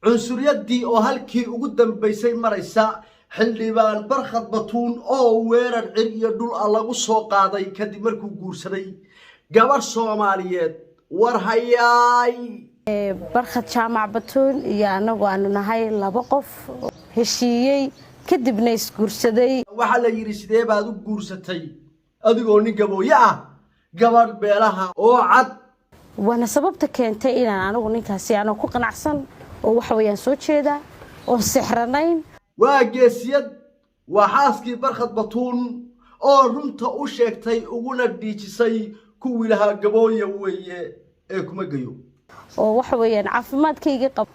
cunsuriyadii oo halkii ugu dambaysay maraysa xildhibaan Barkhad Batuun oo weerar cir iyo dhul lagu soo qaaday kadib markuu guursaday gabar Soomaaliyeed war hayay Barkhad Jaamac Batuun iyo anagu aanu nahay laba qof heshiiyay kadibna isguursaday waxa la yiri sidee baad u guursatay adigoo nin gabooya ah gabar beelaha oo cad wana sababta keentay inaan anagu ninkaasi aanu ku qanacsan oo waxa weeyaan soo jeeda oo sixranayn waa geesiyad waa xaaskii Barkhad Batuun oo runta u sheegtay uguna dhiijisay kuwii lahaa gabooya weeye ee kuma gayo oo waxa weeyaan caafimaadkayga qab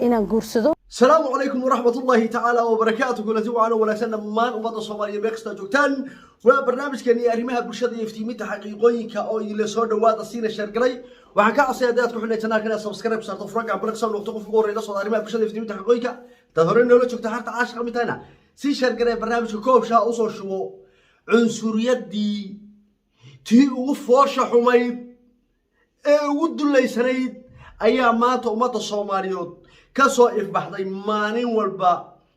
inaan guursado السلام عليكم ورحمة الله تعالى وبركاته كل ذي وعنا ولا سنة مان ومضى الصومالية بيكستا جوتان وبرنامج كان يرميها برشاد يفتيمي تحقيقين كأوي اللي صار دوات الصين الشرقي وحكا عصيادات كحنا تناكنا سبسكرايب صارت فرق عن بركسون وقتكم في قوري نص يرميها برشاد يفتيمي تحقيقين تظهرين لو شفت حتى 10 متانا سي شرقي برنامج كوبشا أوصل شو عنصريات دي تي وفوش حميد ودو اللي سنيد أيام ماتوا ومات الصوماليون kasoo ifbaxday maalin walba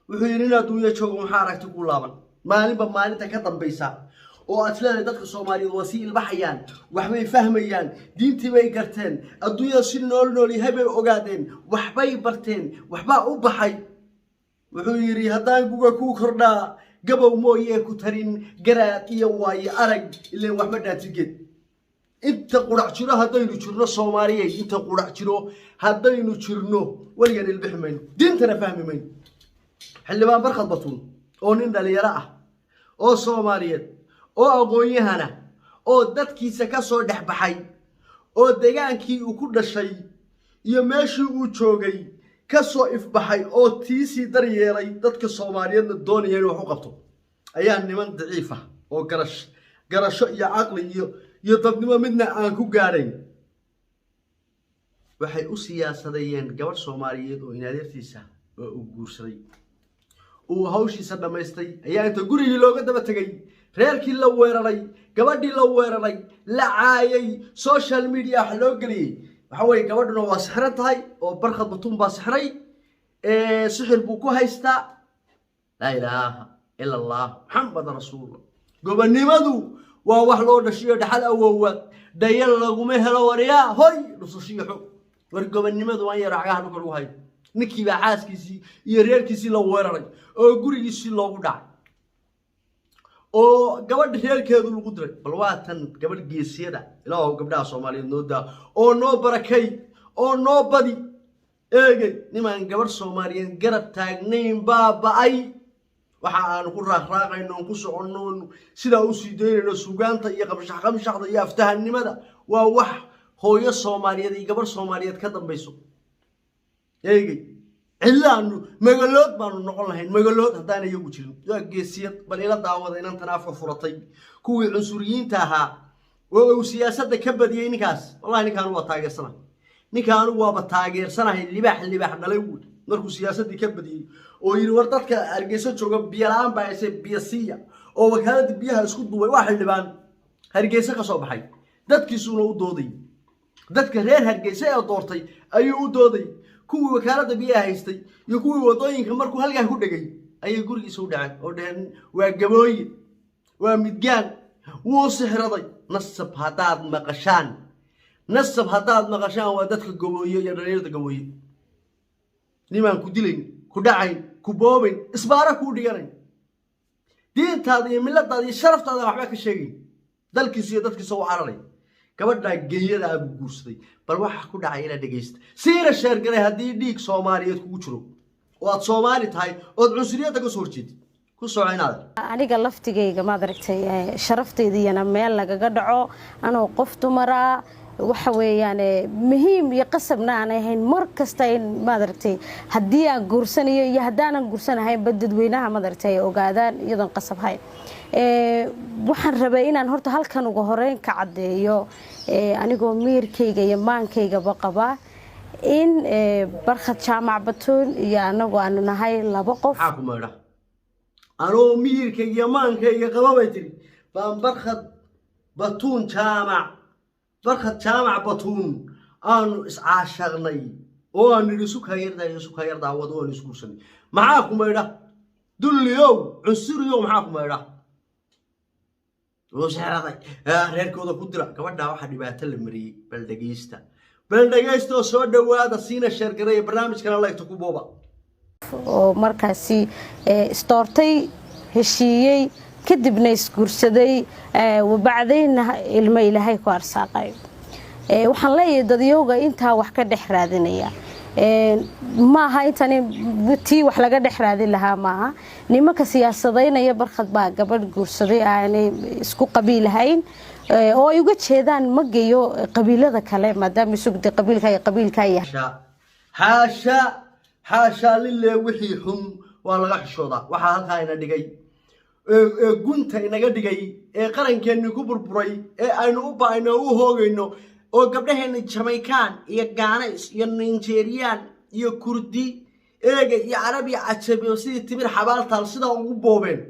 wuxuu yirina duunya joogo waxa aragti ku laaban maalinba maalinta ka dambaysa oo aslana dadka Soomaaliyeed wasiil baxayaan waxbay fahmayaan diintii bay garteen adduunyada si nool yahay ogaadeen waxbay barteen waxba u baxay wuxuu yiri hadaan guga ku kordhaa gabow mooyee ku tarin garaad iyo way arag ilaa waxba dhaatiged inta qurac jiro hadaynu jirno Soomaaliyeed inta qurac jiro hadaynu jirno waligan ilbixmayno diintana fahmimayno xildhibaan Barkhad Batuun oo nin dhalinyaro ah oo Soomaaliyeed oo aqoon-yahana oo dadkiisa ka soo dhaxbaxay oo deegaankii uu ku dhashay iyo meeshii uu joogay ka soo ifbaxay oo tiisi daryeelay dadka Soomaaliyeedna doonayay inuu wax u qabto ayaa niman daciif ah oo garasho iyo aqli iyo dadnimo midna aan ku gaaray waxay u siyaasadayeen gabar Soomaaliyeed oo inaadeertiisa oo u guursaday oo hawshiisa dhameystay ayaa inta gurigii looga daba tagay reerkii la weeraray gabadhii la weeraray la caayay social media wax loo galiyay waxa way gabadhuna waa sixran tahay oo Barkhad Batuun baa sixray sixir buu ku haystaa la ilaaha illa allah muhammad rasuul gobanimadu waa wax loo dhashiyo dhaxal awowad dayal laguma helo wariya hoy dhusushiyo war gobanimadu waan yar cagaha dhulka lagu hayo ninkii baa xaaskiisii iyo reerkiisii la weeraray oo gurigiisii loogu dhacay oo gabadh reerkeedu lagu diray bal waa tan gabadh geesiyada ilaahu gabdhaha Soomaaliyeed noo daa oo noo barakay oo noo badi eegay niman gabadh Soomaaliyeed garab taagnayn baabay waxa aan ku raaqraaqayno ku soconno sida uu sii deeyno suugaanta iyo qabshaxda iyo aftahanimada waa wax hooyo Soomaaliyeed iyo gabar Soomaaliyeed ka dambayso eegay cilaanu magalood baanu noqon lahayn magalood hadaan iyagu jirin yaa geesiyad bal ila daawada inaan tanaafka furatay kuwii cunsuriyiinta ahaa oo siyaasadda ka badiyay ninkaas wallahi ninkaan waa taageersanahay ninkaan waa taageersanahay libax dhalay markuu siyaasadii ka badiyay oo yiri war dadka Hargeysa jooga biyalaan baa ay biyasiya oo wakaalada biyaha isku duubay wax xildhibaan Hargeysa ka soo baxay dadkiisuna u dooday dadka reer Hargeysa ee doortay ayuu u dooday kuwii wakaalada biyaha haystay iyo kuwii wadooyinka markuu halkaa ku dhagay ayay gurigiisa u dhacay oo dhaheen waa gabooye waa midgaan wuu sixraday nasab hadaad maqashaan waa dadka gabooye iyo dhalinyarada gabooye niman ku dilayn ku dhacayn ku boobin isbaara ku dhiganay diintaada iyo milladaada iyo sharaftaada waxba ka sheegay dalkiisa iyo dadkiisa u cararay gabadha geeyada abu guursaday bal waxa ku dhacay ila dhageysta siira sheergalay hadii dhiig Soomaaliyeed kugu jiro oo aad Soomaali tahay oo cunsuriyada ka soo horjeed ku soconaada aniga laftigeyga ma aragtay sharafteediyana meel lagaga dhaco anoo qof dumara waxa weeyaan muhiim iyo qasabna aan ahayn mar kasta in ma aragtay hadii aan guursanayo iyo hadaanan guursanahay dadweynaha ma aragtay ogaadaan iyadoo qasab hay waxaan rabay inaan horta halkan ugu horeyn ka cadeeyo anigoo miirkayga iyo maankayga qaba in Barkhad Jaamac Batuun iyo anagu aanu nahay laba qof anoo miirkayga iyo maankayga qaba bay tiri baan Barkhad Batuun Jaamac Batuun aanu is caasharnay oo aan nidhi suka yardaa wada oon isguursanay maxaa ku maydha dulliyow cunsuriyow maxaa ku maydha oo sexraday reerkooda ku dira gabadhaa waxaa dhibaato la mariyey bal dhegaysta oo soo dhawaada siina sheergareeya barnaamijkana laygta ku booba oo markaasi istoortay heshiiyey kadibna isguursaday wabacdayna ilmo ilaahay ku arsaaqay waxaan leeyahay dadyowga intaa wax ka dhex raadinaya maaha intani tii wax laga dhex raadin lahaa maaha nimanka siyaasadaynaya barkhad baa gabadh guursaday aanay isku qabiilahayn oo ay uga jeedaan ma geeyo qabiilada kale maadaama sugdi qabiilka yahay xaasha lillah wixii xun waa laga xishoodaa waxaa halkaa ina dhigay gunta inaga dhigay qarankeennii ku burburay aynu u baayno u hoogayno oo gabdhaheena Jamaican iyo Ghanais iyo Nigerian iyo Kurdi eega iyo Arabiya cajabi oo sidii timir xabaaltaal sida ugu boobeen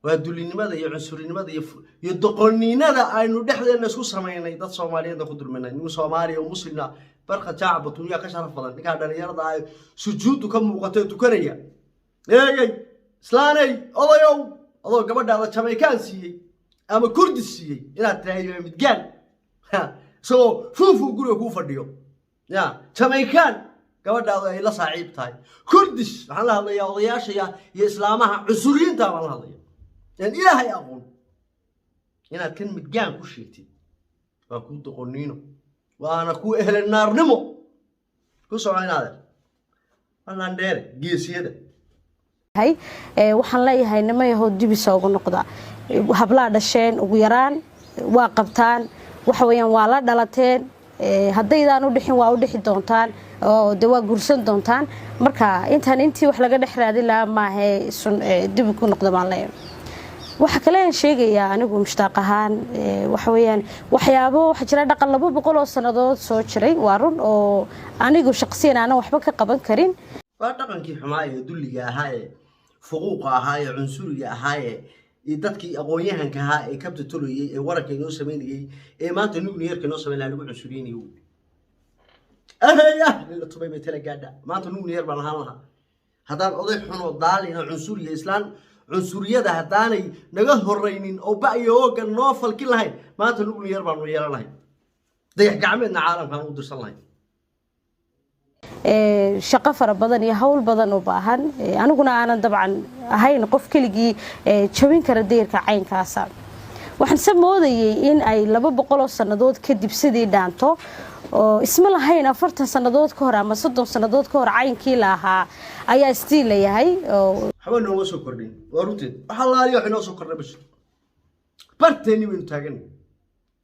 waa dulinimada iyo cunsurinimada iyo doqonniinada aynu dhexdeena isku sameeynay dad Soomaaliyeed ku dulmanay nin Soomaali oo muslimna barqa jaacba dunya ka sharaf badan ninka dhalinyarada ay sujuudu ka muuqatay tukanaya eegay islaanay odayow gabadhaada Jamaican siiyay ama Kurdi siiyay inaad taayo midgaan so fuufu guriga ku fadhiyo Jamaican gabadhaada ay la saaxiib tahay Kurdish waxaan la hadlayaa odayaasha iyo islaamaha cusuriinta waan la hadlayaa ilaahay aqoon inaad kan midgaan ku sheegtid waa ku doqoniino waana ku ehlan naarnimo ku soconaada waxaan dheer geesiyada waxaan leeyahay nimayahood dibisa ugu noqda hablaha dhasheen ugu yaraan waa qabtaan waxa weeyaan waa la dhalateen haddaydaan u dhixin waa u dhixi doontaan oo de waa guursan doontaan marka intii wax laga dhex raadin lahaa maahe dib ku noqda baan leeyahay waxa kale aan sheegayaa anigu mushtaaq ahaan waxa weeyaan waxyaabo waxa jira dhaqan 200 oo sanadood soo jiray waa run oo anigu shakhsiyan aan waxba ka qaban karin waa dhaqankii xumaa ee dulliga ahaa ee fuquuqa ahaa ee cunsuriga ahaa ee dadkii aqoonyahanka ahaa ee kabta toliyay ee waranka inoo sameeyay ee maanta nuclearka inoo sameeyay lagu cunsuriyay la tubay bay tala gaadha maanta nuclear baan ahaan lahaa haddaan oday xun oo daalina cunsuriga islaan cunsuriyada haddaanay naga horreynin oo ba'yo oogan noo falkin lahayn maanta nuclear baan u yeelan lahayn dayax gacmeedna caalamkaan u dirsan lahayn shaqo fara badan iyo hawl badan u baahan aniguna aanan dabcan ahayn qof keligii jabin kara deerka caynkaasa waxaan samoodayay in ay 200 oo sanadood kadib sidii dhaanto oo isma lahayn 40 sanadood ka hor ama 30 sanadood ka hor caynkii lahaa ayaa stiil leeyahay oo haba noo soo kordhin waa runtii waxa laaliyo wax noo soo kordhay bas barteeni waynu taagan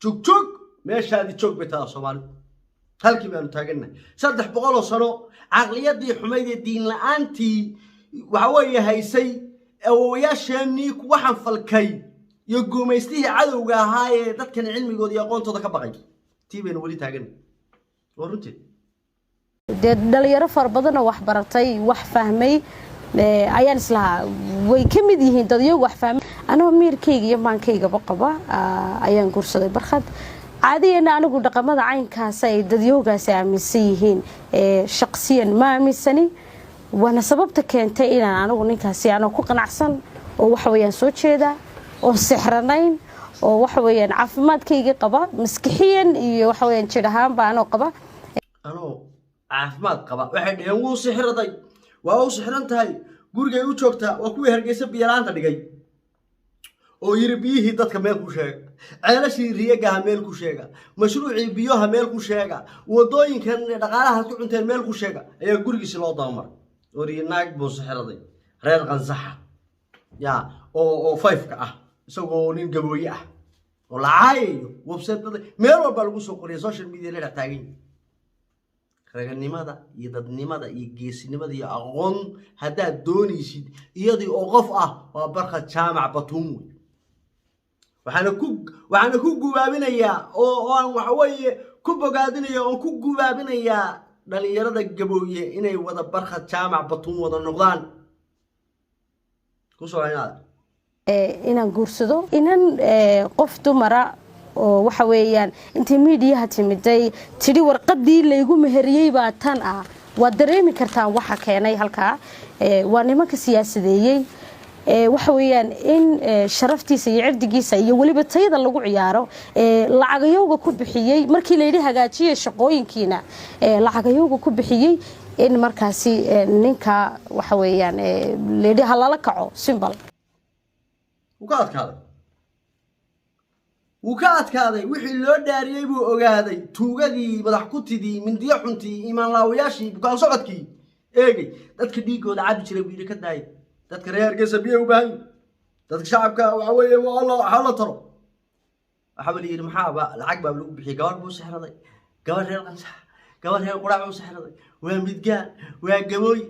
joog meeshaadi joog betaa Soomaali halkii baanu taagannahay 300 oo sano aqliyadii xumayd ee diin la'aantii waxa weeye haysay awooyaasheenii waxaan falkay iyo guumaystii cadawga ahaa ee dadkan cilmigooda iyo aqoontooda ka baqay tiibeen wali taagannahay waruntii dhalinyaro far badan oo wax baratay wax fahmay ayaan islaha way ka mid yihiin dadyo wax fahmay anoo miirkayga iyo maankayga qaba ayaan guursaday barkhad caadiyan anigu dhaqamada caynkaas ay dadyoogaas aaminsan yihiin shakhsiyan ma aaminsani wana sababta keentay inaan anigu ninkaasi aan ku qanacsan oo wax weeyaan soo jeeda oo sixranayn oo wax weeyaan caafimaadkayga qaba maskixiyan iyo wax weeyaan jir ahaan baan qaba caafimaad qaba waxay dhaheen wuu sixraday waa u sixran tahay gurigay u joogtaa waa kuwii Hargeysa biyalaanta dhigay oo yiri biyihii dadka meel ku sheega ceelashii riyaga meel ku sheega mashruucii biyaha meel ku sheega wadooyinkan dhaqaalaha ku cunteen meel ku sheega ayaa gurigiisa loo daamar oo riinaag buu sixraday reer qansaxa oo 5ka ah isagoo nin gabooyi ah oo lacaayo website meel walba lagu soo qoriyay social media la taagan raganimada iyo dadnimada iyo geesinimada iyo aqoon haddaad doonaysid iyadii oo qof ah waa Barkhad Jaamac Batuum waxaana ku gubaabinayaa oo aan waxa weeye ku bogaadinayaa oo ku gubaabinayaa dhalinyarada gabooye inay wada Barkhad Jaamac Batuum wada noqdaan ku soo inaan guursado inaan qof dumara oo waxa weeyaan intii miidiyaha timiday tiri warqadii laygu meheriyay baa tan ah waa dareemi kartaa waxa keenay halka waa nimanka siyaasadeeyay waxa weeyaan in sharaftiisa iyo cirdigiisa iyo waliba tayada lagu ciyaaro lacagayowga ku bixiyay markii la yiri hagaajiyay shaqooyinkiina lacagayowga ku bixiyay in markaasi ninka waxa weeyaan leeyahay halala kaco simbal وكادكاday wixii loo dhaariyay buu ogaaday tuugadii madax ku tidii mindiyo xuntii iimaan laawayaashii bukaan socodkii eegay dadka dhiigooda cabi jiray buu ka daayay dadka reer Geesabiye u baahan dadka shacabka waxa weeye waa hala taro waxa la yiri maxaaba lacag baa lagu bixiyay gabar buu sixraday gabar reer qansax gabar reer qurac buu sixraday waa midgaan waa gabooy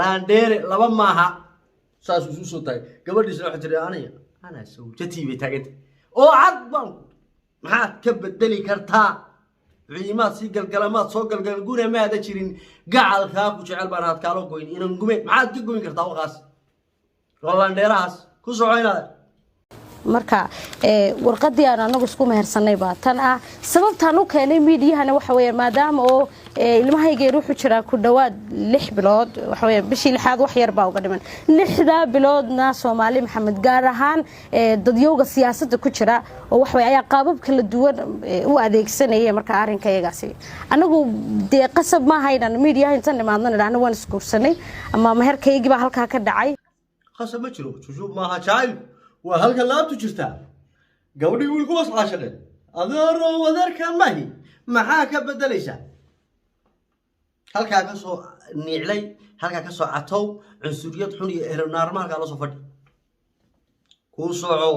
laandheere laba maaha saas uu soo taagay gabadhiisna waxa tiri ana sawjati bay taagantay oo cad baan maxaad ka bedeli kartaa ciimaad si galgalamaad soo galgal guna maada jirin gacalka ku jecel baan had kaalo goyn inaan gumeed maxaad ka goyn kartaa waqaas rolandheeraas ku socoynaa marka warqadii aan anagu isku mehersanay baa tan ah sababtaan u keenay miidiyahana waxa weeye maadaama oo ilmahayga ruuxu jira ku dhawaad 6 bilood waxa weeye bishii lixaad wax yar baa uga dhiman 6 biloodna Soomaali Maxamed gaar ahaan dadyowga siyaasadda ku jira oo wax weeye ayaa qaabab kala duwan u adeegsanayay marka arinkaygaasi anagu de qasab ma haynan miidiyaha inta nimaadna anagu waan iskuursanay ama meherkaygi baa halka ka dhacay qasab ma jiro jujub ma ha jacayl وهلك لا تجرتا قولي يقولك وصل عشان أذر وذرك ماهي معاك بدليشة هلك كسو نيعلي هلك كسو عتو عنصريات حني النار ما قال صفر كوسعو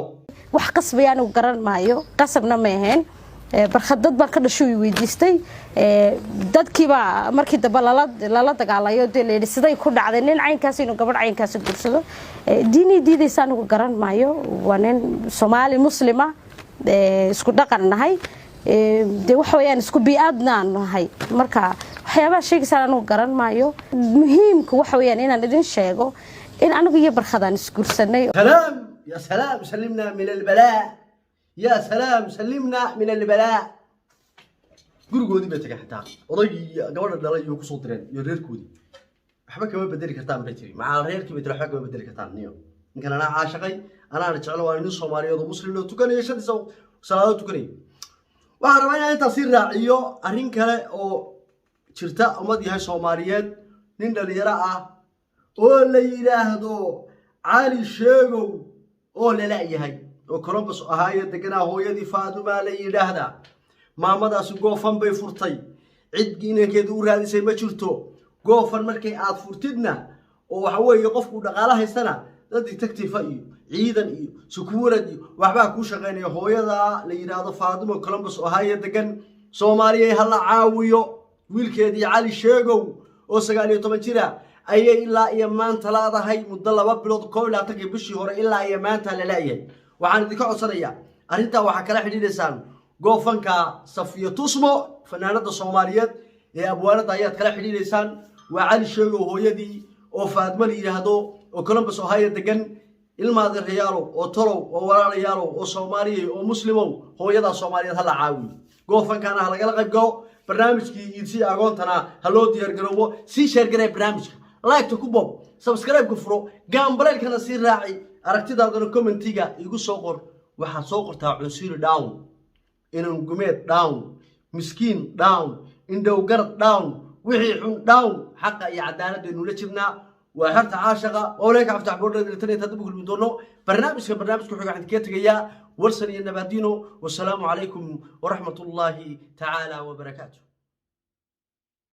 wax qasbayaan u garan maayo qasabna ma ahayn barkhadad baan ka dhashay weydiistay dadkiiba markii daba lala dagaalayo deelay siday ku dhacday nin caynkaas inuu gabadh caynkaas guursado diidaysan ugu garan maayo waa nin Soomaali muslima isku dhaqan nahay de waxa weeyaan isku bi'aadna nahay marka waxyaabaha sheegaysan ugu garan maayo muhiimku waxa weeyaan inaan idin sheego in anigu iyo barkhadaan isguursanay سلام يا سلام سلمنا من البلاء يا سلام سلمنا من البلاء gurigoodii bay tagay xitaa odaygii gabadha dhalay iyo ku soo direen iyo reerkoodii waxba kama bedeli kartaan bay tiri macal reerkii bay tiri waxba kama bedeli kartaan niyo ninkan ana caashaqay ana jecel waa nin Soomaaliyeed oo muslim oo tukanaya shadiisa salaado tukanaya waxa rabaa inta si raaciyo arrin kale oo jirta umad yahay Soomaaliyeed nin dhalinyaro ah oo la yiraahdo Ali Sheegow oo la yahay oo Columbus ahaayay deganaa hooyadii Faaduma la yiraahdaa maamadaas goofan bay furtay cid inankeedu u raadisay ma jirto goofan markay aad furtidna oo waxa weeye qofku dhaqaalaha haystana dad detective iyo ciidan iyo security waxba ku shaqeynaya hooyada la yiraahdo Faaduma Columbus oo ahaayay degan Soomaaliya hal caawiyo wiilkeedii Ali Sheegow oo 19 jira ayay ilaa iyo maanta laadahay muddo 2 bilood koob la tagay bishii hore ilaa iyo maanta la leeyahay waxaan idinka codsanayaa arinta waxa kala xidhiidhaysan goofanka Safiya Tusmo fanaanada Soomaaliyeed ee abwaanada ayaad kala xidhiidhaysan waa Ali Sheegow hooyadii oo Faadma la yiraahdo oo Columbus oo hay'ad degan ilmaada reyaalo oo tolow oo walaalayaalo oo Soomaaliyeed oo muslimow hooyada Soomaaliyeed hala caawiyo goofankana laga qayb galo barnaamijkii idsi agoontana haloo diyaar garoobo si share garay barnaamijka like to kubob subscribe ku furo gambalelkana si raaci aragtidaadana commentiga igu soo qor waxa soo qortaa cunsuri down inaan gumeed down miskiin down indhow garad down wixii xun down xaqa iyo cadaaladda inuu la jirnaa waa xarta caashaqa oo leeka aftax boodada internet hadda ku kulmi doono barnaamijku xiga waxaan ka tagayaa warsan iyo nabadino wassalaamu calaykum wa rahmatullahi ta'ala wa barakatuh